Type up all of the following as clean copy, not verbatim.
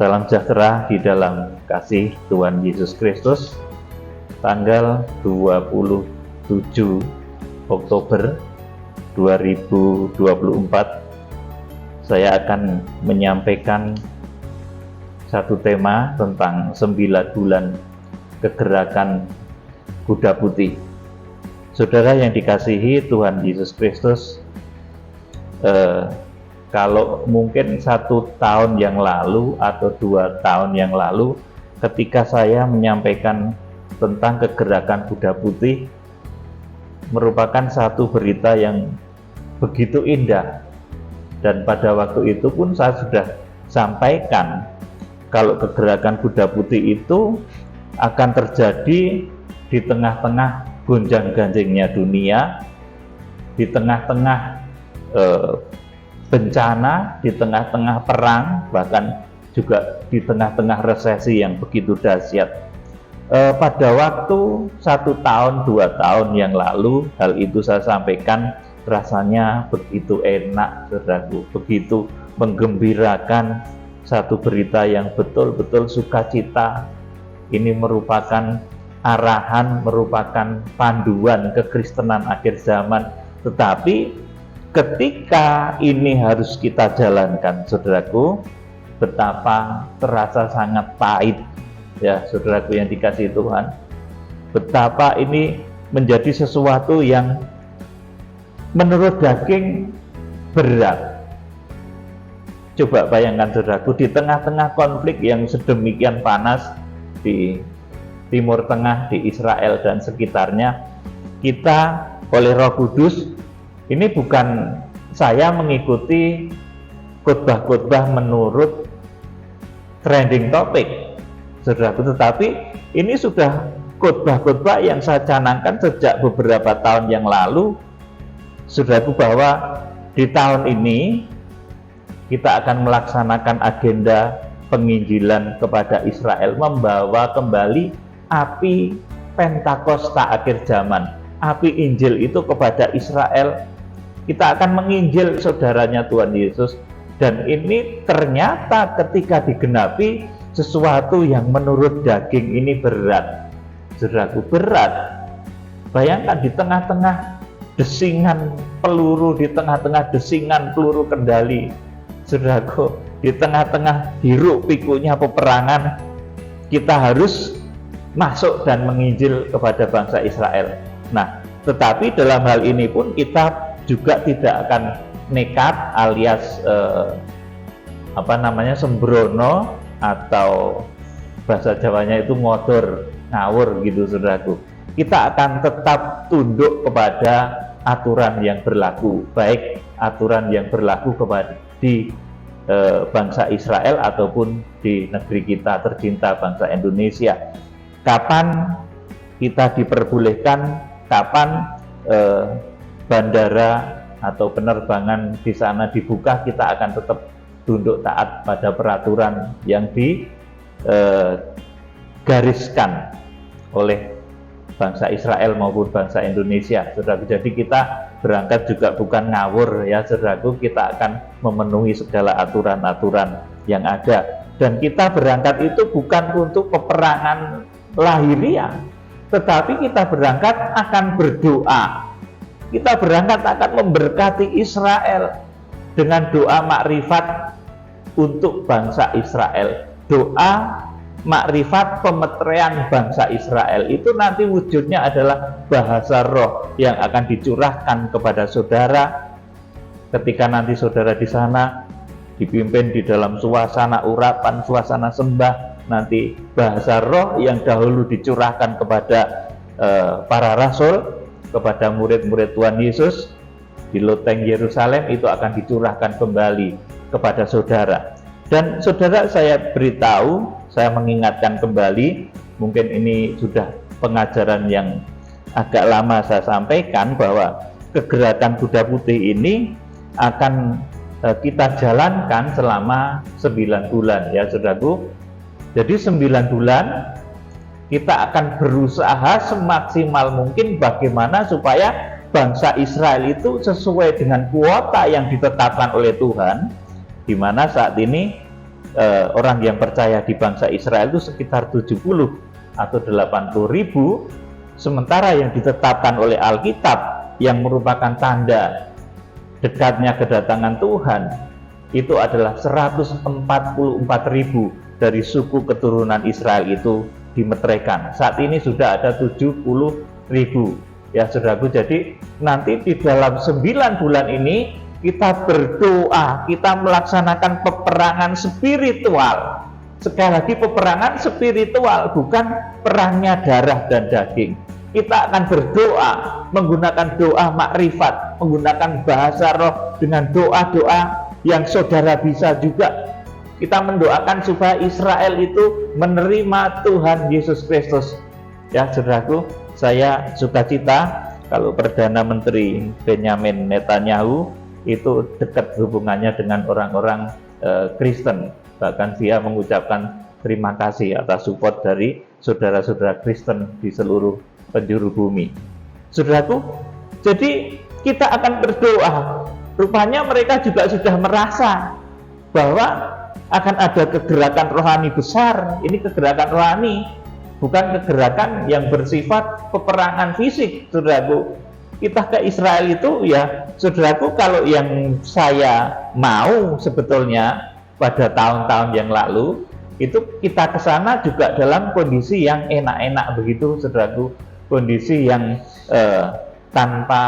Salam sejahtera di dalam kasih Tuhan Yesus Kristus. Tanggal 27 Oktober 2024 saya akan menyampaikan satu tema tentang 9 bulan kegerakan kuda putih. Saudara yang dikasihi Tuhan Yesus Kristus, kalau mungkin 1 tahun yang lalu atau 2 tahun yang lalu ketika saya menyampaikan tentang kegerakan kuda putih, merupakan satu berita yang begitu indah, dan pada waktu itu pun saya sudah sampaikan kalau kegerakan kuda putih itu akan terjadi di tengah-tengah gonjang-ganjingnya dunia, di tengah-tengah bencana, di tengah-tengah perang, bahkan juga di tengah-tengah resesi yang begitu dahsyat. Pada waktu 1 tahun, 2 tahun yang lalu, hal itu saya sampaikan, rasanya begitu enak, saudaraku, begitu menggembirakan, satu berita yang betul-betul sukacita. Ini merupakan arahan, merupakan panduan kekristenan akhir zaman, tetapi ketika ini harus kita jalankan, saudaraku, betapa terasa sangat pahit, ya saudaraku yang dikasihi Tuhan. Betapa ini menjadi sesuatu yang menurut daging berat. Coba bayangkan, saudaraku, di tengah-tengah konflik yang sedemikian panas di Timur Tengah, di Israel dan sekitarnya, kita oleh Roh Kudus, ini bukan saya mengikuti khotbah-khotbah menurut trending topik, saudaraku, tetapi ini sudah khotbah-khotbah yang saya canangkan sejak beberapa tahun yang lalu, saudaraku, bahwa di tahun ini kita akan melaksanakan agenda penginjilan kepada Israel, membawa kembali api Pentakosta akhir zaman, api Injil itu kepada Israel. Kita akan menginjil saudaranya Tuhan Yesus, dan ini ternyata ketika digenapi sesuatu yang menurut daging ini berat, saudaraku, berat. Bayangkan di tengah-tengah desingan peluru, di tengah-tengah desingan peluru kendali, saudaraku, di tengah-tengah hiruk pikuknya peperangan, kita harus masuk dan menginjil kepada bangsa Israel. Nah, tetapi dalam hal ini pun kita juga tidak akan nekat alias sembrono, atau bahasa Jawanya itu ngodor, ngawur gitu, saudaraku. Kita akan tetap tunduk kepada aturan yang berlaku, baik aturan yang berlaku kepada di bangsa Israel ataupun di negeri kita tercinta, bangsa Indonesia. Kapan kita diperbolehkan, kapan bandara atau penerbangan di sana dibuka, kita akan tetap tunduk taat pada peraturan yang digariskan oleh bangsa Israel maupun bangsa Indonesia, saudaraku. Jadi kita berangkat juga bukan ngawur, ya saudaraku, kita akan memenuhi segala aturan-aturan yang ada, dan kita berangkat itu bukan untuk peperangan lahiriah, tetapi kita berangkat akan berdoa. Kita berangkat akan memberkati Israel dengan doa makrifat untuk bangsa Israel. Doa makrifat pemeterian bangsa Israel itu nanti wujudnya adalah bahasa roh yang akan dicurahkan kepada saudara ketika nanti saudara di sana dipimpin di dalam suasana urapan, suasana sembah. Nanti bahasa roh yang dahulu dicurahkan kepada para rasul, kepada murid-murid Tuhan Yesus di loteng Yerusalem, itu akan dicurahkan kembali kepada saudara. Dan saudara, saya beritahu, saya mengingatkan kembali, mungkin ini sudah pengajaran yang agak lama saya sampaikan, bahwa kegerakan kuda putih ini akan kita jalankan selama 9 bulan, ya saudaraku. Jadi 9 bulan kita akan berusaha semaksimal mungkin bagaimana supaya bangsa Israel itu sesuai dengan kuota yang ditetapkan oleh Tuhan, di mana saat ini orang yang percaya di bangsa Israel itu sekitar 70 atau 80 ribu, sementara yang ditetapkan oleh Alkitab yang merupakan tanda dekatnya kedatangan Tuhan itu adalah 144 ribu dari suku keturunan Israel itu dimeteraikan. Saat ini sudah ada 70 ribu ya saudaraku. Jadi nanti di dalam 9 bulan ini kita berdoa, kita melaksanakan peperangan spiritual. Sekali lagi, peperangan spiritual, bukan perangnya darah dan daging. Kita akan berdoa menggunakan doa makrifat, menggunakan bahasa roh dengan doa-doa yang saudara bisa juga. Kita mendoakan supaya Israel itu menerima Tuhan Yesus Kristus. Ya saudaraku, saya sukacita kalau Perdana Menteri Benjamin Netanyahu itu dekat hubungannya dengan orang-orang Kristen. Bahkan dia mengucapkan terima kasih atas support dari saudara-saudara Kristen di seluruh penjuru bumi. Saudaraku, jadi kita akan berdoa. Rupanya mereka juga sudah merasa bahwa akan ada kegerakan rohani besar. Ini kegerakan rohani, bukan kegerakan yang bersifat peperangan fisik, saudaraku. Kita ke Israel itu ya, saudaraku, kalau yang saya mau sebetulnya pada tahun-tahun yang lalu, itu kita ke sana juga dalam kondisi yang enak-enak begitu, saudaraku. Kondisi yang tanpa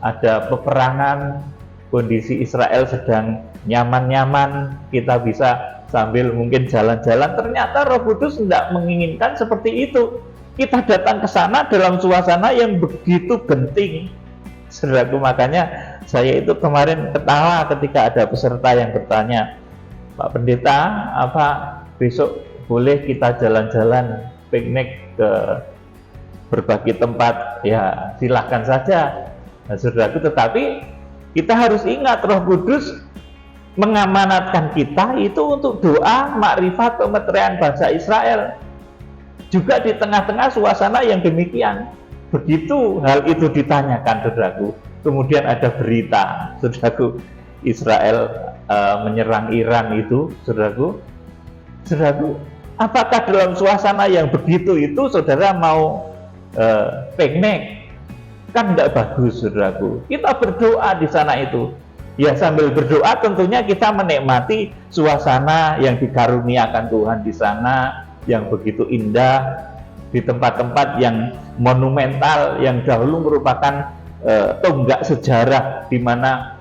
ada peperangan, kondisi Israel sedang nyaman-nyaman, kita bisa sambil mungkin jalan-jalan. Ternyata Roh Kudus tidak menginginkan seperti itu. Kita datang ke sana dalam suasana yang begitu genting, saudaraku. Makanya saya itu kemarin ketawa ketika ada peserta yang bertanya, Pak Pendeta, apa besok boleh kita jalan-jalan piknik ke berbagai tempat? Ya silahkan saja, nah, saudaraku. Tetapi kita harus ingat, Roh Kudus mengamanatkan kita itu untuk doa makrifat pemeteraian bangsa Israel. Juga di tengah-tengah suasana yang demikian. Begitu hal itu ditanyakan, saudaraku, kemudian ada berita, saudaraku, Israel menyerang Iran itu, saudaraku. Saudaraku, apakah dalam suasana yang begitu itu saudara mau piknik? Kan tidak bagus, saudaraku. Kita berdoa di sana itu. Ya sambil berdoa tentunya kita menikmati suasana yang dikaruniakan Tuhan di sana, yang begitu indah, di tempat-tempat yang monumental, yang dahulu merupakan tonggak sejarah di mana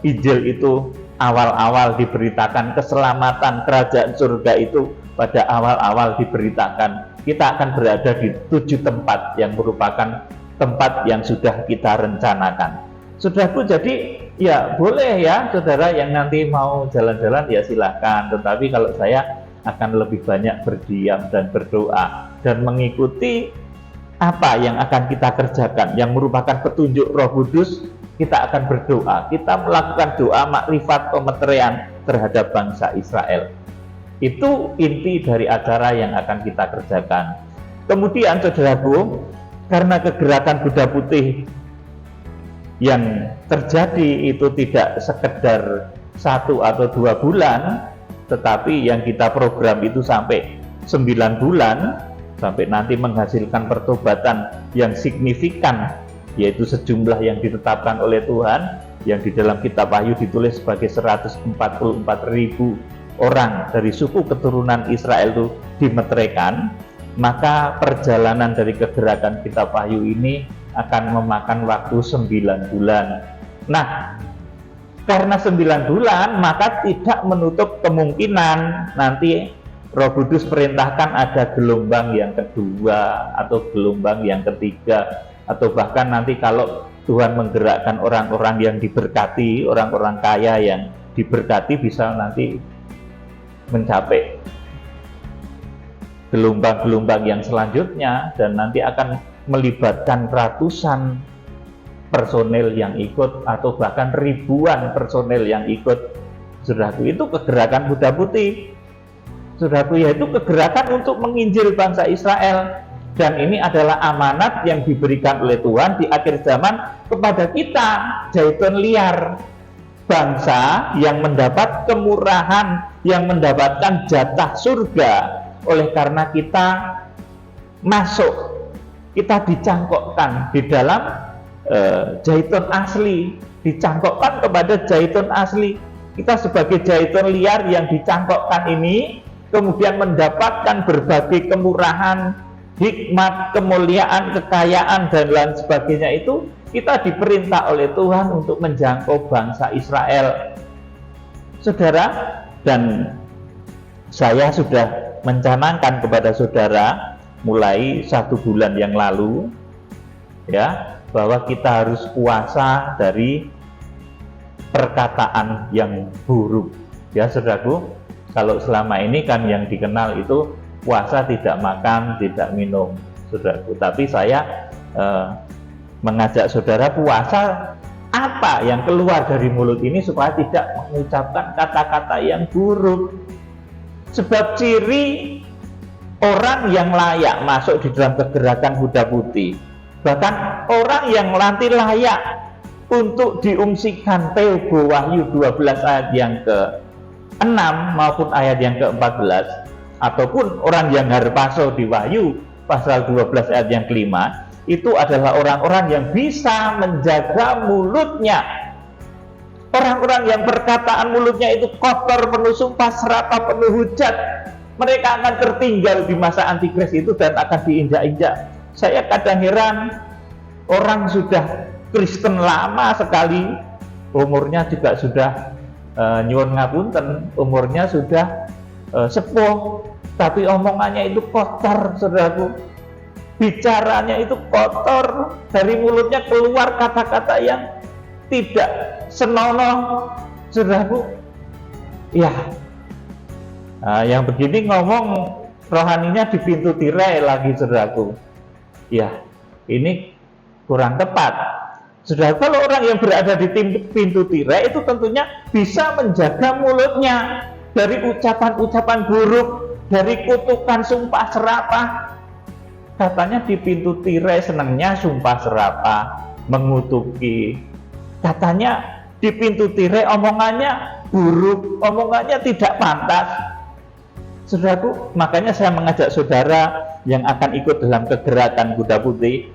Injil itu awal-awal diberitakan, keselamatan kerajaan surga itu pada awal-awal diberitakan. Kita akan berada di 7 tempat yang merupakan tempat yang sudah kita rencanakan. Saudaraku, jadi ya boleh ya saudara yang nanti mau jalan-jalan ya silahkan, tetapi kalau saya akan lebih banyak berdiam dan berdoa dan mengikuti apa yang akan kita kerjakan yang merupakan petunjuk Roh Kudus. Kita akan berdoa, kita melakukan doa makrifat pemeteraian terhadap bangsa Israel. Itu inti dari acara yang akan kita kerjakan. Kemudian saudaraku, karena kegerakan Buddha Putih yang terjadi itu tidak sekedar 1 atau 2 bulan, tetapi yang kita program itu sampai 9 bulan, sampai nanti menghasilkan pertobatan yang signifikan, yaitu sejumlah yang ditetapkan oleh Tuhan, yang di dalam kitab Wahyu ditulis sebagai 144.000 orang dari suku keturunan Israel itu dimeteraikan. Maka perjalanan dari kegerakan kitab Wahyu ini akan memakan waktu 9 bulan. Nah, karena 9 bulan, maka tidak menutup kemungkinan nanti Roh Kudus perintahkan ada gelombang yang kedua atau gelombang yang ketiga, atau bahkan nanti kalau Tuhan menggerakkan orang-orang yang diberkati, orang-orang kaya yang diberkati, bisa nanti mencapai gelombang-gelombang yang selanjutnya, dan nanti akan melibatkan ratusan personel yang ikut atau bahkan ribuan personel yang ikut. Saudaraku, itu kegerakan Buddha Putih. Saudaraku, yaitu kegerakan untuk menginjil bangsa Israel. Dan ini adalah amanat yang diberikan oleh Tuhan di akhir zaman kepada kita, Jaitun liar. bangsa yang mendapat kemurahan, yang mendapatkan jatah surga oleh karena kita masuk, kita dicangkokkan di dalam zaitun asli, dicangkokkan kepada zaitun asli. Kita sebagai zaitun liar yang dicangkokkan ini kemudian mendapatkan berbagai kemurahan, hikmat, kemuliaan, kekayaan, dan lain sebagainya. Itu kita diperintah oleh Tuhan untuk menjangkau bangsa Israel, saudara. Dan saya sudah mencanangkan kepada saudara mulai 1 bulan yang lalu, ya, bahwa kita harus puasa dari perkataan yang buruk, ya saudaraku. Kalau selama ini kan yang dikenal itu puasa tidak makan, tidak minum, saudaraku. Tapi saya mengajak saudara puasa apa yang keluar dari mulut ini supaya tidak mengucapkan kata-kata yang buruk. Sebab ciri orang yang layak masuk di dalam kegerakan kuda putih, bahkan orang yang nanti layak untuk diungsikan Teubo Wahyu 12 ayat yang ke-6 maupun ayat yang ke-14, ataupun orang yang harpaso di Wahyu pasal 12 ayat yang ke-5, itu adalah orang-orang yang bisa menjaga mulutnya. Orang-orang yang perkataan mulutnya itu kotor, penuh sumpah serapah, penuh hujat, mereka akan tertinggal di masa antikris itu dan akan diinjak-injak. Saya kadang heran, orang sudah Kristen lama sekali, umurnya juga sudah nyuwun ngapunten, umurnya sudah sepuh, tapi omongannya itu kotor, saudaraku. Bicaranya itu kotor, dari mulutnya keluar kata-kata yang tidak senonoh, saudaraku. Ya, yang begini ngomong rohaninya di pintu tirai lagi, saudaraku. Ya, ini kurang tepat. Saudara, kalau orang yang berada di pintu tirai itu tentunya bisa menjaga mulutnya dari ucapan-ucapan buruk, dari kutukan sumpah serapah. Katanya di pintu tirai senangnya sumpah serapah, mengutuki. Katanya di pintu tirai omongannya buruk, omongannya tidak pantas. Saudaraku, makanya saya mengajak saudara yang akan ikut dalam kegerakan kuda putih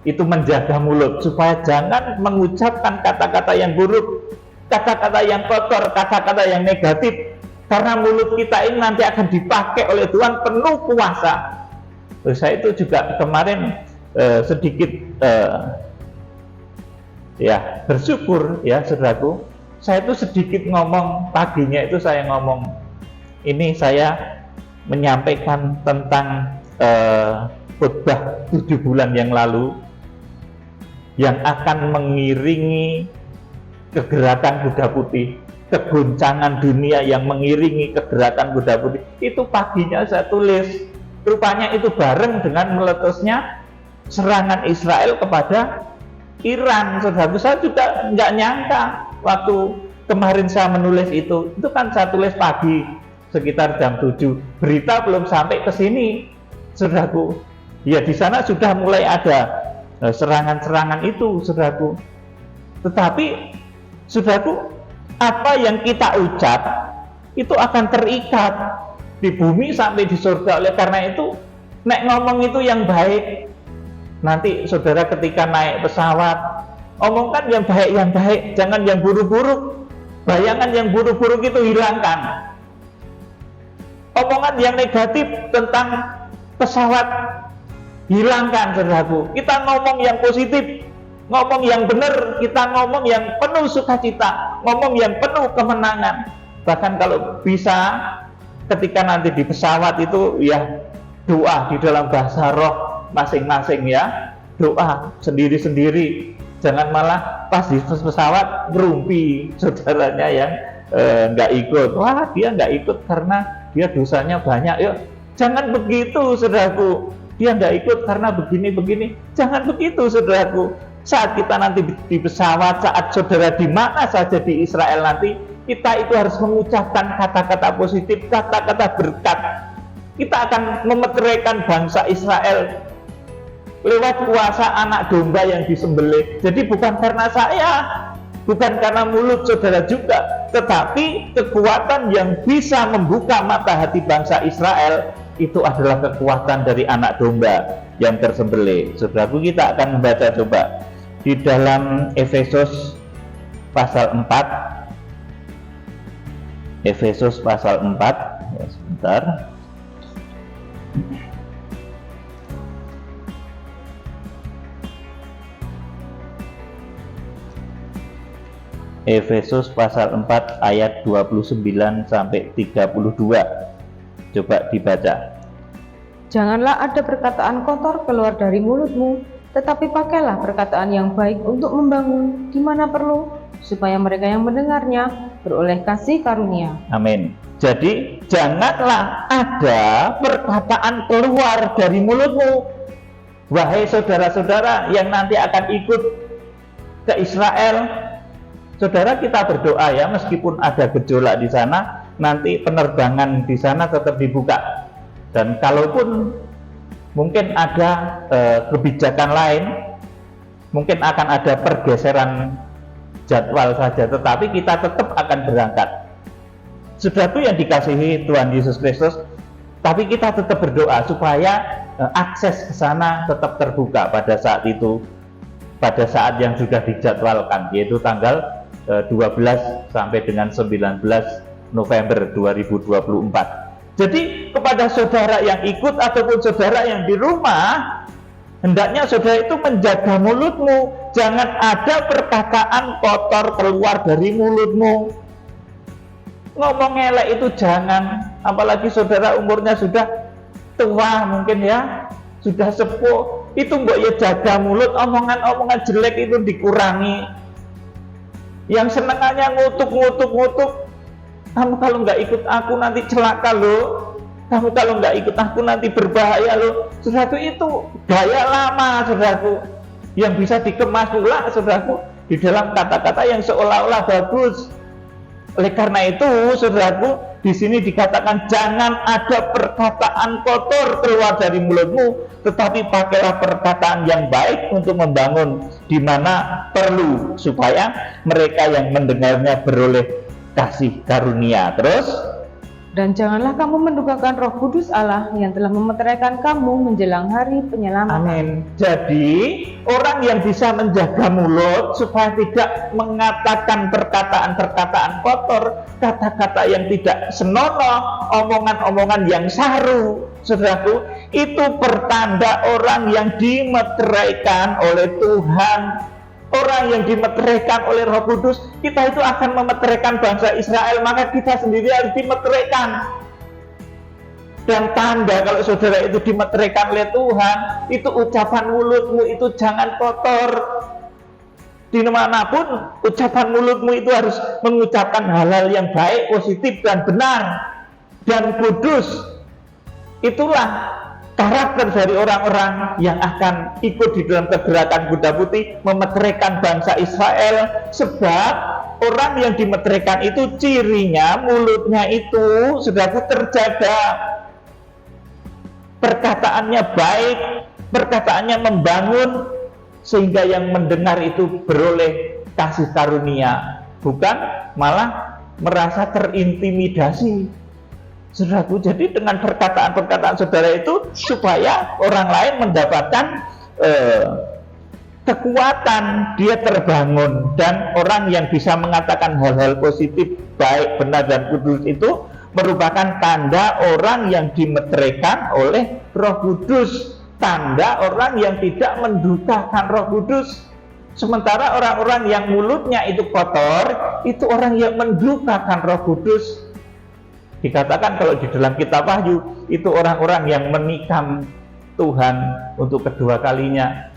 itu menjaga mulut supaya jangan mengucapkan kata-kata yang buruk, kata-kata yang kotor, kata-kata yang negatif, karena mulut kita ini nanti akan dipakai oleh Tuhan penuh kuasa. Saya itu juga kemarin sedikit ya bersyukur, ya saudaraku. Saya itu sedikit ngomong, paginya itu saya ngomong, ini saya menyampaikan tentang khotbah 7 bulan yang lalu yang akan mengiringi kegerakan kuda putih, kegoncangan dunia yang mengiringi kegerakan kuda putih. Itu paginya saya tulis, rupanya itu bareng dengan meletusnya serangan Israel kepada Iran. Saudaraku, saya juga nggak nyangka waktu kemarin saya menulis itu kan saya tulis pagi sekitar jam 7, berita belum sampai ke sini, saudaraku. Ya, di sana sudah mulai ada serangan-serangan itu, saudaraku. Tetapi, saudaraku, apa yang kita ucap itu akan terikat di bumi sampai di surga. Oleh karena itu, nek ngomong itu yang baik. Nanti saudara ketika naik pesawat, omongkan yang baik, jangan yang buruk-buruk. Bayangan yang buruk-buruk itu hilangkan. Omongan yang negatif tentang pesawat hilangkan, saudaraku. Kita ngomong yang positif, ngomong yang benar, kita ngomong yang penuh sukacita, ngomong yang penuh kemenangan. Bahkan kalau bisa ketika nanti di pesawat itu ya doa di dalam bahasa roh masing-masing, ya, doa sendiri-sendiri. Jangan malah pas di pesawat ngerumpi saudaranya yang nggak ikut. Wah, dia nggak ikut karena dia dosanya banyak. Yuk, jangan begitu, saudaraku. Dia nggak ikut karena begini-begini. Jangan begitu, saudaraku. Saat kita nanti di pesawat, saat saudara di mana saja di Israel nanti, kita itu harus mengucapkan kata-kata positif, kata-kata berkat. Kita akan memeteraikan bangsa Israel lewat kuasa anak domba yang disembelih. Jadi bukan karena saya, bukan karena mulut saudara juga, tetapi kekuatan yang bisa membuka mata hati bangsa Israel itu adalah kekuatan dari anak domba yang tersembelih. Saudaraku, kita akan membaca coba di dalam Efesus pasal 4. Efesus pasal 4, ya, sebentar. Efesus pasal 4 ayat 29 sampai 32. Coba dibaca. Janganlah ada perkataan kotor keluar dari mulutmu, tetapi pakailah perkataan yang baik untuk membangun di mana perlu, supaya mereka yang mendengarnya beroleh kasih karunia. Amin. Jadi janganlah ada perkataan keluar dari mulutmu, wahai saudara-saudara yang nanti akan ikut ke Israel. Saudara, kita berdoa ya, meskipun ada gejolak di sana, nanti penerbangan di sana tetap dibuka. Dan kalaupun mungkin ada kebijakan lain, mungkin akan ada pergeseran jadwal saja, tetapi kita tetap akan berangkat. Saudaraku yang dikasihi Tuhan Yesus Kristus, tapi kita tetap berdoa supaya akses ke sana tetap terbuka pada saat itu, pada saat yang sudah dijadwalkan, yaitu tanggal 12 sampai dengan 19 November 2024. Jadi kepada saudara yang ikut ataupun saudara yang di rumah, hendaknya saudara itu menjaga mulutmu. Jangan ada perkataan kotor keluar dari mulutmu. Ngomong elek itu jangan, apalagi saudara umurnya sudah tua mungkin ya, sudah sepuh, itu mbok ya jaga mulut, omongan-omongan jelek itu dikurangi. Yang senengannya ngutuk, kamu kalau nggak ikut aku nanti celaka loh, kamu kalau nggak ikut aku nanti berbahaya loh. Saudaraku, itu gaya lama, saudaraku, yang bisa dikemas pula, saudaraku, di dalam kata-kata yang seolah-olah bagus. Oleh karena itu, saudaraku, di sini dikatakan jangan ada perkataan kotor keluar dari mulutmu, tetapi pakailah perkataan yang baik untuk membangun di mana perlu, supaya mereka yang mendengarnya beroleh kasih karunia. Terus, dan janganlah kamu mendukakan Roh Kudus Allah yang telah memeteraikan kamu menjelang hari penyelamatan. Amin. Jadi orang yang bisa menjaga mulut supaya tidak mengatakan perkataan-perkataan kotor, kata-kata yang tidak senonoh, omongan-omongan yang saru, saudaraku, itu pertanda orang yang dimeteraikan oleh Tuhan. Orang yang dimeteraikan oleh Roh Kudus, kita itu akan memeteraikan bangsa Israel, maka kita sendiri harus dimeteraikan. Dan tanda kalau saudara itu dimeteraikan oleh Tuhan, itu ucapan mulutmu itu jangan kotor. Dimanapun ucapan mulutmu itu harus mengucapkan hal-hal yang baik, positif dan benar dan kudus. Itulah karakter dari orang-orang yang akan ikut di dalam kegerakan Kuda Putih, memeteraikan bangsa Israel. Sebab orang yang dimeteraikan itu cirinya mulutnya itu sudah terjaga, perkataannya baik, perkataannya membangun, sehingga yang mendengar itu beroleh kasih karunia, bukan malah merasa terintimidasi. Saudaraku, jadi dengan perkataan-perkataan saudara itu supaya orang lain mendapatkan kekuatan, dia terbangun. Dan orang yang bisa mengatakan hal-hal positif, baik, benar, dan kudus itu merupakan tanda orang yang dimeteraikan oleh Roh Kudus, tanda orang yang tidak mendukakan Roh Kudus. Sementara orang-orang yang mulutnya itu kotor, itu orang yang mendukakan Roh Kudus. Dikatakan kalau di dalam kitab Wahyu, itu orang-orang yang menikam Tuhan untuk kedua kalinya,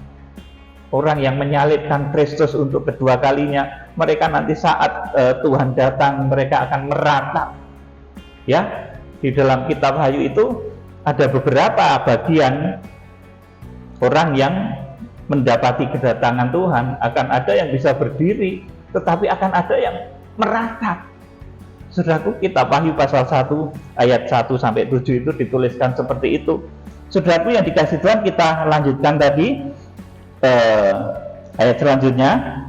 orang yang menyalibkan Kristus untuk kedua kalinya. Mereka nanti saat Tuhan datang, mereka akan meratap. Ya, di dalam kitab Wahyu itu ada beberapa bagian orang yang mendapati kedatangan Tuhan. Akan ada yang bisa berdiri, tetapi akan ada yang meratap. Saudaraku, kitab Wahyu pasal 1 ayat 1 sampai 7 itu dituliskan seperti itu. Saudaraku yang dikasih Tuhan, kita lanjutkan tadi ayat selanjutnya.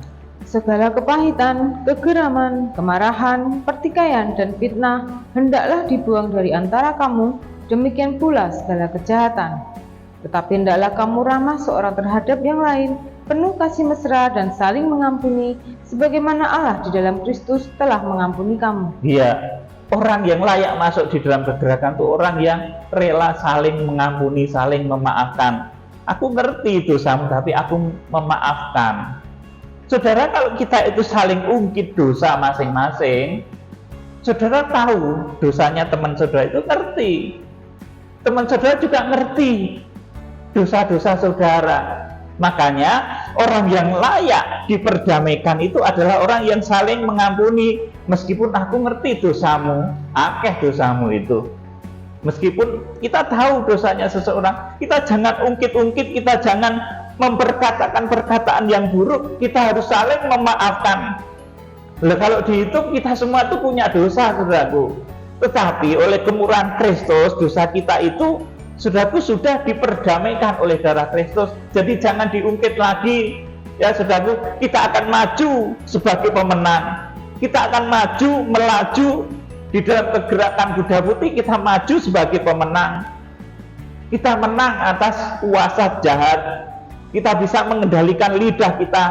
Segala kepahitan, kegeraman, kemarahan, pertikaian, dan fitnah hendaklah dibuang dari antara kamu, demikian pula segala kejahatan. Tetapi hendaklah kamu ramah seorang terhadap yang lain, penuh kasih mesra dan saling mengampuni, sebagaimana Allah di dalam Kristus telah mengampuni kamu. Dia orang yang layak masuk di dalam kegerakan itu orang yang rela saling mengampuni, saling memaafkan. Aku ngerti dosamu, tapi aku memaafkan. Saudara, kalau kita itu saling ungkit dosa masing-masing, saudara tahu dosanya teman saudara itu ngerti. Teman saudara juga ngerti dosa-dosa saudara. Makanya orang yang layak diperdamaikan itu adalah orang yang saling mengampuni. Meskipun aku ngerti dosamu, akeh dosamu itu. Meskipun kita tahu dosanya seseorang, kita jangan ungkit-ungkit, kita jangan memperkatakan perkataan yang buruk, kita harus saling memaafkan. Nah, kalau dihitung kita semua itu punya dosa, saudaraku. Tetapi oleh kemurahan Kristus, dosa kita itu, saudaraku, sudah diperdamaikan oleh darah Kristus. Jadi jangan diungkit lagi, ya saudaraku. Kita akan maju sebagai pemenang. Kita akan maju, melaju di dalam kegerakan kuda putih. Kita maju sebagai pemenang. Kita menang atas kuasa jahat. Kita bisa mengendalikan lidah kita.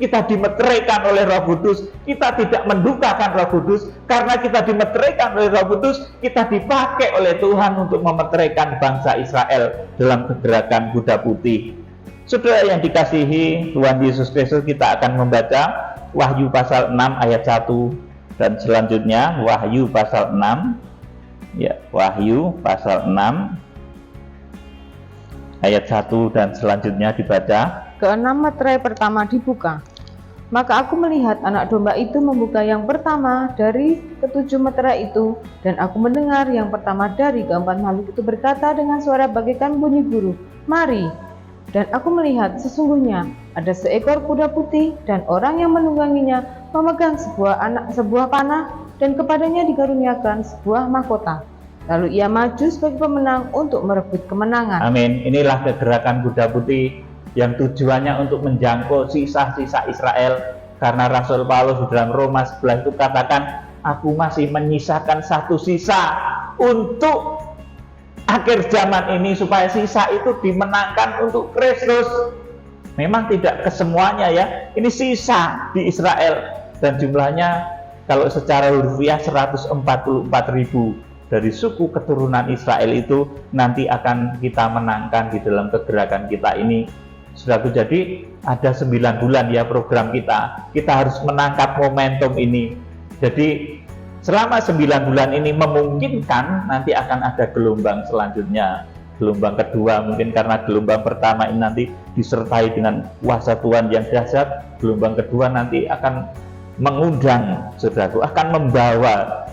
Kita dimeteraikan oleh Roh Kudus. Kita tidak mendukakan Roh Kudus. Karena kita dimeteraikan oleh Roh Kudus, kita dipakai oleh Tuhan untuk memeteraikan bangsa Israel dalam kegerakan kuda putih. Saudara yang dikasihi Tuhan Yesus Kristus, kita akan membaca Wahyu pasal 6 ayat 1 dan selanjutnya. Wahyu pasal 6, ya, Wahyu pasal 6 ayat 1 dan selanjutnya dibaca. Keenam meterai pertama dibuka. Maka aku melihat anak domba itu membuka yang pertama dari ketujuh meterai itu, dan aku mendengar yang pertama dari keempat makhluk itu berkata dengan suara bagaikan bunyi guru, "Mari." Dan aku melihat sesungguhnya ada seekor kuda putih, dan orang yang menungganginya memegang sebuah panah, dan kepadanya dikaruniakan sebuah mahkota. Lalu ia maju sebagai pemenang untuk merebut kemenangan. Amin. Inilah kegerakan kuda putih yang tujuannya untuk menjangkau sisa-sisa Israel. Karena Rasul Paulus di dalam Roma 11 itu katakan, aku masih menyisakan satu sisa untuk akhir zaman ini, supaya sisa itu dimenangkan untuk Kristus. Memang tidak kesemuanya ya, ini sisa di Israel, dan jumlahnya kalau secara hurfiah 144.000 dari suku keturunan Israel itu nanti akan kita menangkan di dalam kegerakan kita ini. Saudaraku, jadi ada 9 bulan ya program kita. Kita harus menangkap momentum ini. Jadi selama 9 bulan ini memungkinkan nanti akan ada gelombang selanjutnya. Gelombang kedua, mungkin karena gelombang pertama ini nanti disertai dengan kuasa Tuhan yang dahsyat. Gelombang kedua nanti akan mengundang, saudaraku, akan membawa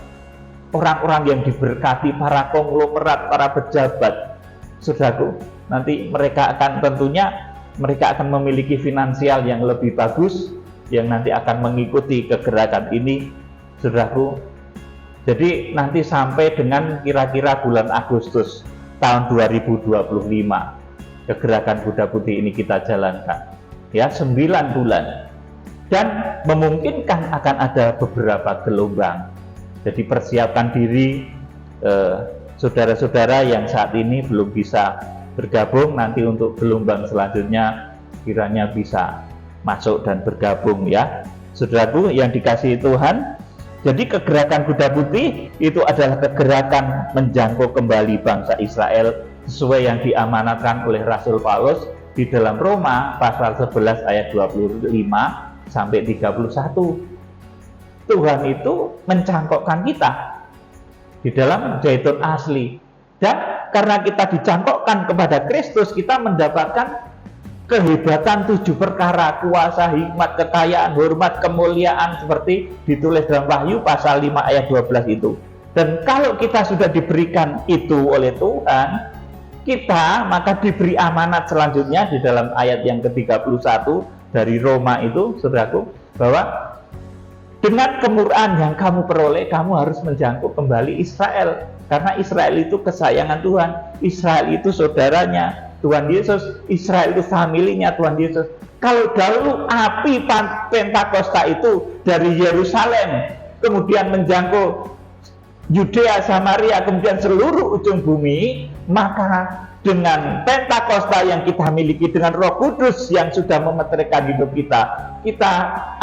orang-orang yang diberkati, para konglomerat, para pejabat. Saudaraku, nanti mereka akan memiliki finansial yang lebih bagus, yang nanti akan mengikuti kegerakan ini, saudaraku. Jadi nanti sampai dengan kira-kira bulan Agustus tahun 2025, kegerakan kuda putih ini kita jalankan. Ya, 9 bulan. Dan memungkinkan akan ada beberapa gelombang. Jadi persiapkan diri, saudara-saudara yang saat ini belum bisa bergabung, nanti untuk gelombang selanjutnya kiranya bisa masuk dan bergabung ya. Saudaraku yang dikasihi Tuhan, jadi kegerakan kuda putih itu adalah kegerakan menjangkau kembali bangsa Israel sesuai yang diamanatkan oleh Rasul Paulus di dalam Roma pasal 11 ayat 25 sampai 31. Tuhan itu mencangkokkan kita di dalam zaitun asli, dan karena kita dicangkokkan kepada Kristus, kita mendapatkan kehebatan 7 perkara, kuasa, hikmat, kekayaan, hormat, kemuliaan, seperti ditulis dalam Wahyu pasal 5 ayat 12 itu. Dan kalau kita sudah diberikan itu oleh Tuhan, kita maka diberi amanat selanjutnya di dalam ayat yang ke-31 dari Roma itu, saudaraku, bahwa dengan kemurahan yang kamu peroleh, kamu harus menjangkau kembali Israel. Karena Israel itu kesayangan Tuhan. Israel itu saudaranya Tuhan Yesus. Israel itu familinya Tuhan Yesus. Kalau dahulu api Pentakosta itu dari Yerusalem, kemudian menjangkau Yudea, Samaria, kemudian seluruh ujung bumi, maka dengan Pentakosta yang kita miliki, dengan Roh Kudus yang sudah memeteraikan hidup kita, kita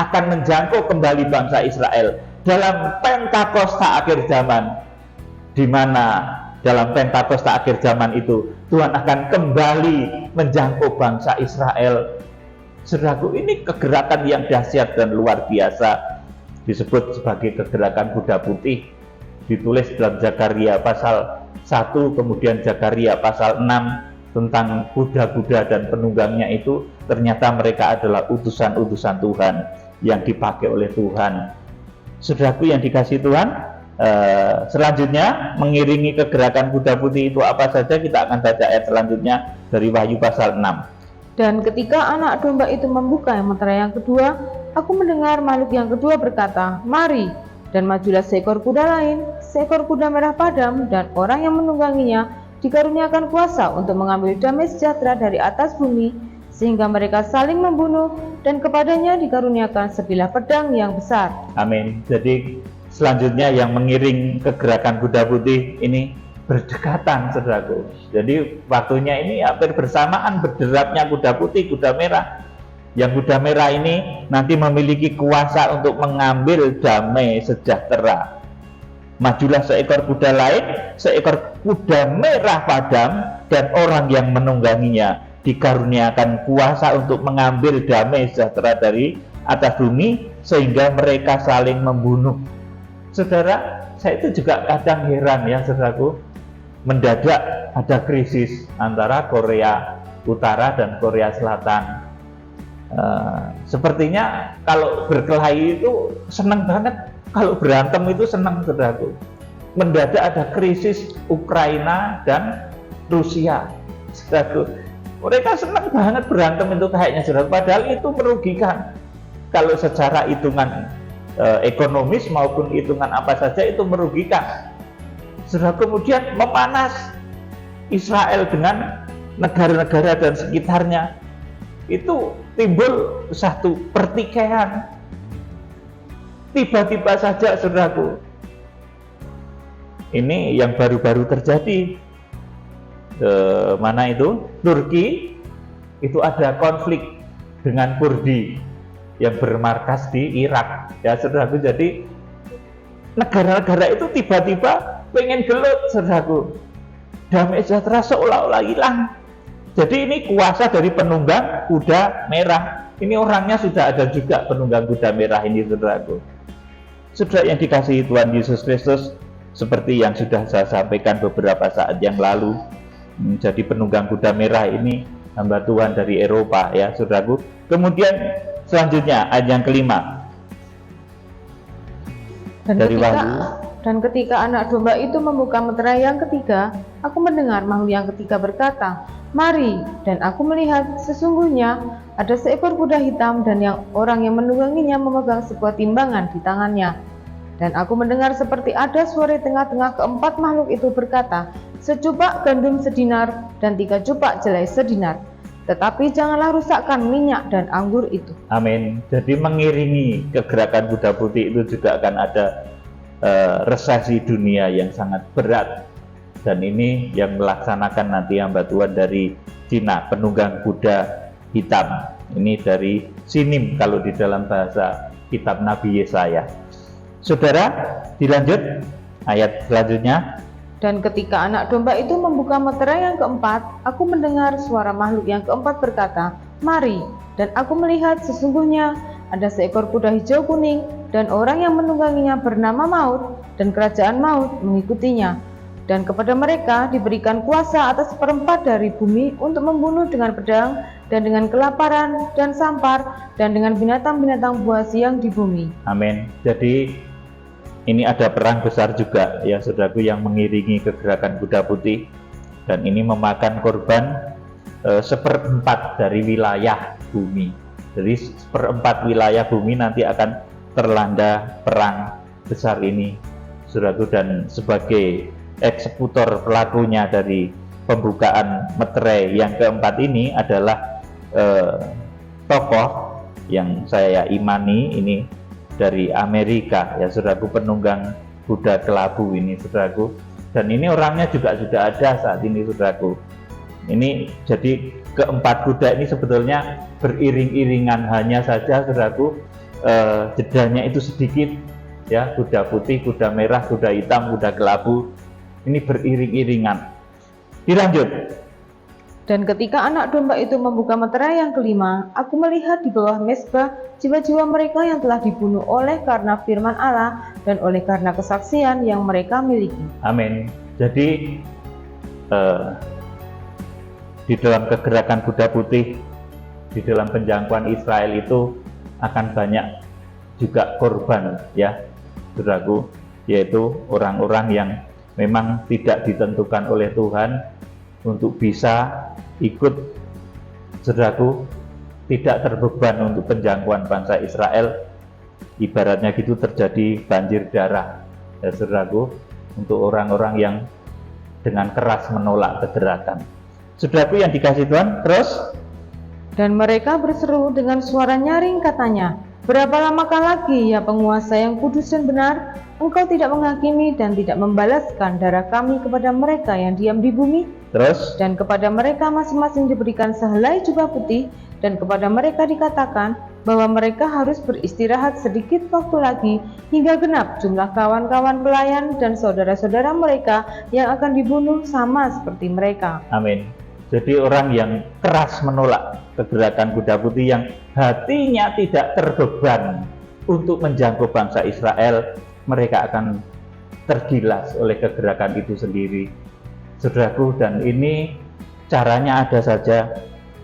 akan menjangkau kembali bangsa Israel dalam Pentakosta akhir zaman, di mana dalam Pentakosta akhir zaman itu Tuhan akan kembali menjangkau bangsa Israel. Saudaraku, ini kegerakan yang dahsyat dan luar biasa, disebut sebagai kegerakan kuda putih, ditulis dalam Zakaria pasal 1, kemudian Zakaria pasal 6 tentang kuda-kuda dan penunggangnya itu. Ternyata mereka adalah utusan-utusan Tuhan yang dipakai oleh Tuhan. Saudaraku yang dikasihi Tuhan, selanjutnya mengiringi kegerakan kuda putih itu apa saja, kita akan baca ayat selanjutnya dari Wahyu pasal 6. Dan ketika anak domba itu membuka meterai yang kedua, aku mendengar makhluk yang kedua berkata, "Mari!" Dan majulah seekor kuda lain, seekor kuda merah padam, dan orang yang menungganginya dikaruniakan kuasa untuk mengambil damai sejahtera dari atas bumi, sehingga mereka saling membunuh, dan kepadanya dikaruniakan sebilah pedang yang besar. Amin. Jadi selanjutnya yang mengiring kegerakan kuda putih ini berdekatan, saudaraku. Jadi waktunya ini hampir bersamaan berderapnya kuda putih, kuda merah. Yang kuda merah ini nanti memiliki kuasa untuk mengambil damai sejahtera. Majulah seekor kuda lain, seekor kuda merah padam, dan orang yang menungganginya dikaruniakan kuasa untuk mengambil damai sejahtera dari atas bumi, sehingga mereka saling membunuh. Saudara, saya itu juga kadang heran ya, saudaraku. Mendadak ada krisis antara Korea Utara dan Korea Selatan. Sepertinya kalau berkelahi itu senang banget, kalau berantem itu senang, saudaraku. Mendadak ada krisis Ukraina dan Rusia, saudaraku. Mereka senang banget berantem itu kayaknya, saudaraku. Padahal itu merugikan. Kalau secara hitungan ekonomis maupun hitungan apa saja itu merugikan. Sudah kemudian memanas Israel dengan negara-negara dan sekitarnya, itu timbul satu pertikaian. Tiba-tiba saja, saudaraku, ini yang baru-baru terjadi, mana itu? Turki, itu ada konflik dengan Kurdi yang bermarkas di Irak, ya saudaraku. Jadi negara-negara itu tiba-tiba pengen gelut, saudaraku. Damai sejahtera seolah-olah hilang. Jadi ini kuasa dari penunggang kuda merah. Ini orangnya sudah ada juga, penunggang kuda merah ini, saudaraku. Saudara yang dikasihi Tuhan Yesus Kristus, seperti yang sudah saya sampaikan beberapa saat yang lalu, menjadi penunggang kuda merah ini hamba Tuhan dari Eropa, ya saudaraku. Kemudian selanjutnya ayat yang kelima. Dan ketika anak domba itu membuka meterai yang ketiga, aku mendengar makhluk yang ketiga berkata, "Mari!" Dan aku melihat sesungguhnya ada seekor kuda hitam, dan orang yang menungganginya memegang sebuah timbangan di tangannya. Dan aku mendengar seperti ada suara di tengah-tengah keempat makhluk itu berkata, "Secupak gandum sedinar dan 3 cupak jelai sedinar. Tetapi janganlah rusakkan minyak dan anggur itu." Amin. Jadi mengiringi kegerakan kuda putih itu juga akan ada resesi dunia yang sangat berat. Dan ini yang melaksanakan nanti hamba Tuhan dari Cina, penunggang kuda hitam. Ini dari Sinim kalau di dalam bahasa kitab Nabi Yesaya. Saudara, dilanjut ayat selanjutnya. Dan ketika anak domba itu membuka meterai yang keempat, aku mendengar suara makhluk yang keempat berkata, "Mari!" Dan aku melihat sesungguhnya ada seekor kuda hijau kuning, dan orang yang menungganginya bernama Maut, dan kerajaan Maut mengikutinya. Dan kepada mereka diberikan kuasa atas seperempat dari bumi untuk membunuh dengan pedang, dan dengan kelaparan, dan sampar, dan dengan binatang-binatang buas yang di bumi. Amin. Jadi ini ada perang besar juga, ya saudaraku, yang mengiringi kegerakan kuda putih. Dan ini memakan korban 1/4 dari wilayah bumi. Jadi 1/4 wilayah bumi nanti akan terlanda perang besar ini, saudaraku. Dan sebagai eksekutor pelakunya dari pembukaan meterai yang keempat ini adalah tokoh yang saya imani ini dari Amerika, ya saudaraku, penunggang kuda kelabu ini, saudaraku. Dan ini orangnya juga sudah ada saat ini, saudaraku. Ini jadi keempat kuda ini sebetulnya beriring-iringan, hanya saja, saudaraku, jedanya itu sedikit, ya. Kuda putih, kuda merah, kuda hitam, kuda kelabu, ini beriring-iringan. Dilanjut. Dan ketika anak domba itu membuka meterai yang kelima, aku melihat di bawah mezbah jiwa-jiwa mereka yang telah dibunuh oleh karena firman Allah dan oleh karena kesaksian yang mereka miliki. Amin. Jadi di dalam kegerakan kuda putih, di dalam penjangkauan Israel itu akan banyak juga korban, ya saudaraku, yaitu orang-orang yang memang tidak ditentukan oleh Tuhan untuk bisa ikut, saudaraku, tidak terbeban untuk penjangkauan bangsa Israel. Ibaratnya gitu terjadi banjir darah, ya saudaraku, untuk orang-orang yang dengan keras menolak kegerakan. Saudaraku yang dikasih Tuhan, terus. Dan mereka berseru dengan suara nyaring, katanya, berapa lamakah lagi, ya penguasa yang kudus dan benar, engkau tidak menghakimi dan tidak membalaskan darah kami kepada mereka yang diam di bumi? Terus. Dan kepada mereka masing-masing diberikan sehelai jubah putih, dan kepada mereka dikatakan bahwa mereka harus beristirahat sedikit waktu lagi hingga genap jumlah kawan-kawan pelayan dan saudara-saudara mereka yang akan dibunuh sama seperti mereka. Amin. Jadi orang yang keras menolak kegerakan kuda putih, yang hatinya tidak terbeban untuk menjangkau bangsa Israel, mereka akan tergilas oleh kegerakan itu sendiri, saudaraku. Dan ini caranya ada saja,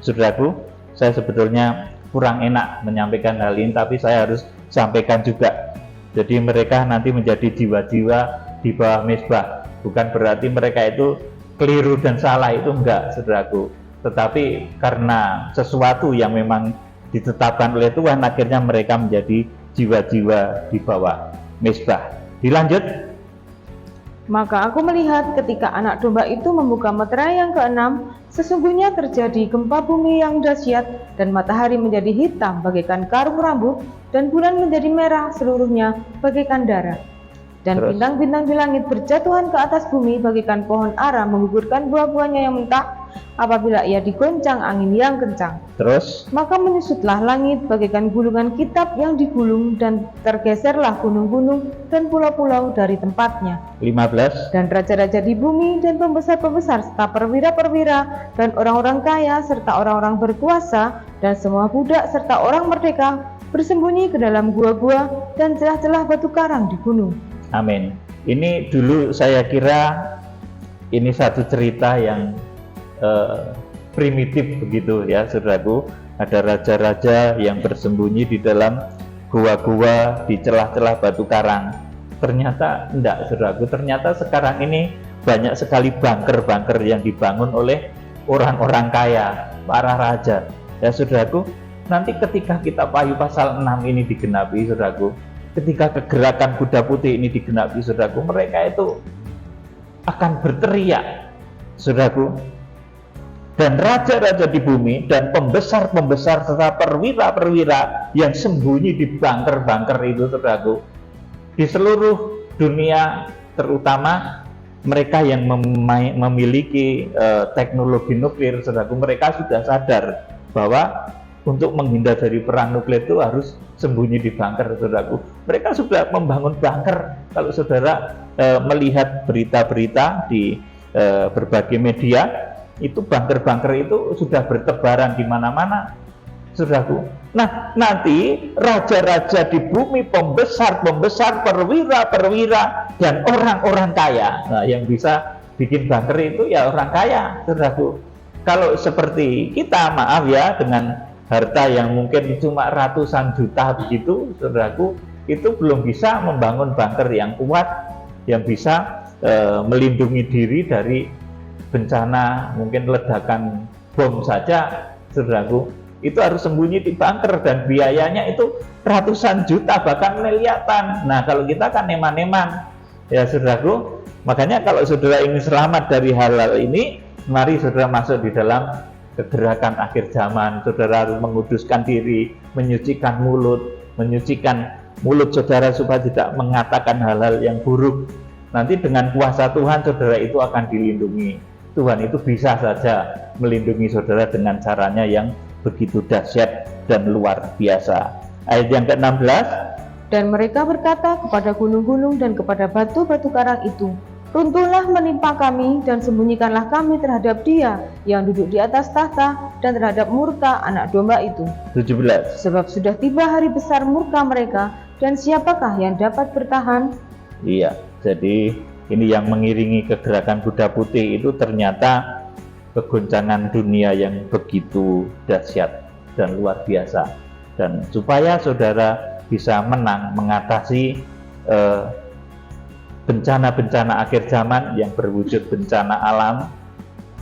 saudaraku. Saya sebetulnya kurang enak menyampaikan hal ini, tapi saya harus sampaikan juga. Jadi mereka nanti menjadi jiwa-jiwa di bawah mezbah. Bukan berarti mereka itu keliru dan salah, itu enggak, saudaraku. Tetapi karena sesuatu yang memang ditetapkan oleh Tuhan, akhirnya mereka menjadi jiwa-jiwa di bawah mezbah. Dilanjut. Maka aku melihat ketika anak domba itu membuka meterai yang keenam, sesungguhnya terjadi gempa bumi yang dahsyat, dan matahari menjadi hitam bagaikan karung rambut, dan bulan menjadi merah seluruhnya bagaikan darah. Dan bintang-bintang di langit berjatuhan ke atas bumi bagaikan pohon ara menggugurkan buah-buahnya yang mentah apabila ia digoncang angin yang kencang. Terus. Maka menyusutlah langit bagaikan gulungan kitab yang digulung, dan tergeserlah gunung-gunung dan pulau-pulau dari tempatnya. 15. Dan raja-raja di bumi dan pembesar-pembesar serta perwira-perwira dan orang-orang kaya serta orang-orang berkuasa dan semua budak serta orang merdeka bersembunyi ke dalam gua-gua dan celah-celah batu karang di gunung. Amin. Ini dulu saya kira ini satu cerita yang primitif begitu, ya saudaraku. Ada raja-raja yang bersembunyi di dalam gua-gua di celah-celah batu karang. Ternyata enggak, saudaraku. Ternyata sekarang ini banyak sekali bunker-bunker yang dibangun oleh orang-orang kaya, para raja. Ya saudaraku, nanti ketika kita Wahyu pasal 6 ini digenapi, saudaraku, ketika kegerakan kuda putih ini digenapi, saudaraku, mereka itu akan berteriak, saudaraku. Dan raja-raja di bumi dan pembesar-pembesar serta perwira-perwira yang sembunyi di bunker-bunker itu, saudaraku, di seluruh dunia, terutama mereka yang memiliki teknologi nuklir, saudaraku, mereka sudah sadar bahwa untuk menghindar dari perang nuklir itu harus sembunyi di bunker, saudaraku. Mereka sudah membangun bunker. Kalau saudara melihat berita-berita di berbagai media, itu bunker-bunker itu sudah bertebaran di mana-mana, saudaraku. Nah, nanti raja-raja di bumi, pembesar-pembesar, perwira-perwira, dan orang-orang kaya, nah, yang bisa bikin bunker itu ya orang kaya, saudaraku. Kalau seperti kita, maaf ya, dengan harta yang mungkin cuma ratusan juta begitu, saudaraku, itu belum bisa membangun bunker yang kuat, yang bisa melindungi diri dari bencana, mungkin ledakan bom saja, saudaraku. Itu harus sembunyi di bunker dan biayanya itu ratusan juta, bahkan miliaran. Nah, kalau kita kan eman-eman, ya saudaraku. Makanya kalau saudara ingin selamat dari hal-hal ini, mari saudara masuk di dalam kegerakan akhir zaman. Saudara harus menguduskan diri, menyucikan mulut saudara supaya tidak mengatakan hal-hal yang buruk. Nanti dengan kuasa Tuhan saudara itu akan dilindungi. Tuhan itu bisa saja melindungi saudara dengan caranya yang begitu dahsyat dan luar biasa. Ayat yang ke-16, Dan mereka berkata kepada gunung-gunung dan kepada batu-batu karang itu, runtuhlah menimpa kami dan sembunyikanlah kami terhadap Dia yang duduk di atas tahta dan terhadap murka anak domba itu. 17. Sebab sudah tiba hari besar murka mereka, dan siapakah yang dapat bertahan? Iya, jadi ini yang mengiringi kegerakan Buddha Putih itu ternyata kegoncangan dunia yang begitu dahsyat dan luar biasa. Dan supaya saudara bisa menang mengatasi bencana-bencana akhir zaman yang berwujud bencana alam,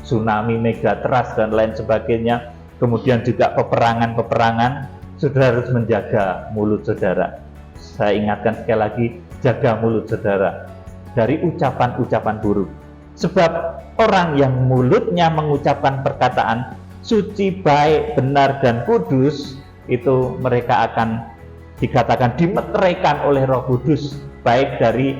tsunami, megatrust dan lain sebagainya, kemudian juga peperangan-peperangan, saudara harus menjaga mulut saudara. Saya ingatkan sekali lagi, jaga mulut saudara dari ucapan-ucapan buruk. Sebab orang yang mulutnya mengucapkan perkataan suci, baik, benar, dan kudus, itu mereka akan dikatakan dimeteraikan oleh Roh Kudus, baik dari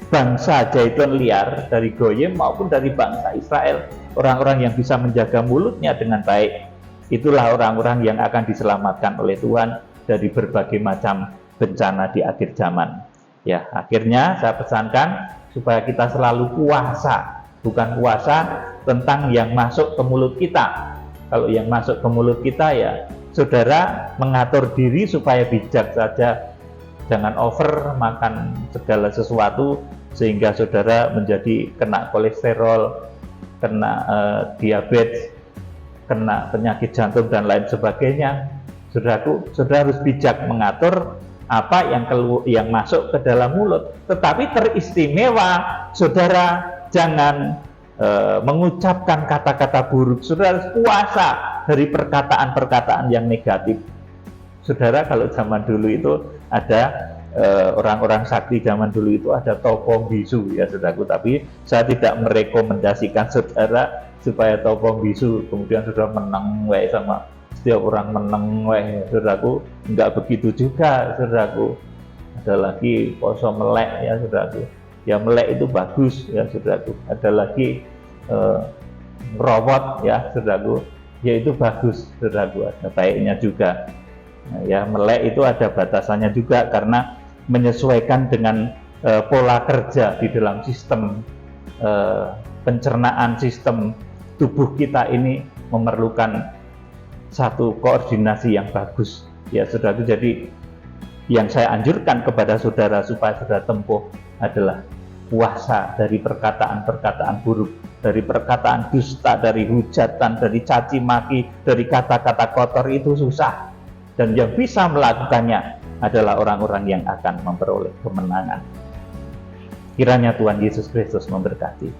bangsa Jaitun liar, dari Goyim maupun dari bangsa Israel. Orang-orang yang bisa menjaga mulutnya dengan baik, itulah orang-orang yang akan diselamatkan oleh Tuhan dari berbagai macam bencana di akhir zaman. Ya, akhirnya saya pesankan supaya kita selalu puasa, bukan puasa tentang yang masuk ke mulut kita. Kalau yang masuk ke mulut kita, ya saudara mengatur diri supaya bijak saja, jangan over makan segala sesuatu sehingga saudara menjadi kena kolesterol, kena diabetes, kena penyakit jantung dan lain sebagainya. Saudara harus bijak mengatur apa yang masuk ke dalam mulut. Tetapi teristimewa saudara jangan mengucapkan kata-kata buruk. Saudara harus puasa dari perkataan-perkataan yang negatif. Saudara, kalau zaman dulu itu ada orang-orang sakti zaman dulu itu ada topo bisu ya saudaraku, tapi saya tidak merekomendasikan saudara supaya topo bisu kemudian saudara meneng sama setiap orang meneng saudaraku, enggak begitu juga saudaraku. Ada lagi poso melek ya saudaraku, ya melek itu bagus ya saudaraku. Ada lagi merawat ya saudaraku, ya itu bagus saudaraku, ada baiknya juga. Nah, ya melek itu ada batasannya juga karena menyesuaikan dengan pola kerja di dalam sistem pencernaan, sistem tubuh kita ini memerlukan satu koordinasi yang bagus ya saudaraku. Jadi yang saya anjurkan kepada saudara supaya saudara tempuh adalah puasa dari perkataan-perkataan buruk, dari perkataan dusta, dari hujatan, dari caci maki, dari kata-kata kotor. Itu susah, dan yang bisa melakukannya adalah orang-orang yang akan memperoleh kemenangan. Kiranya Tuhan Yesus Kristus memberkati.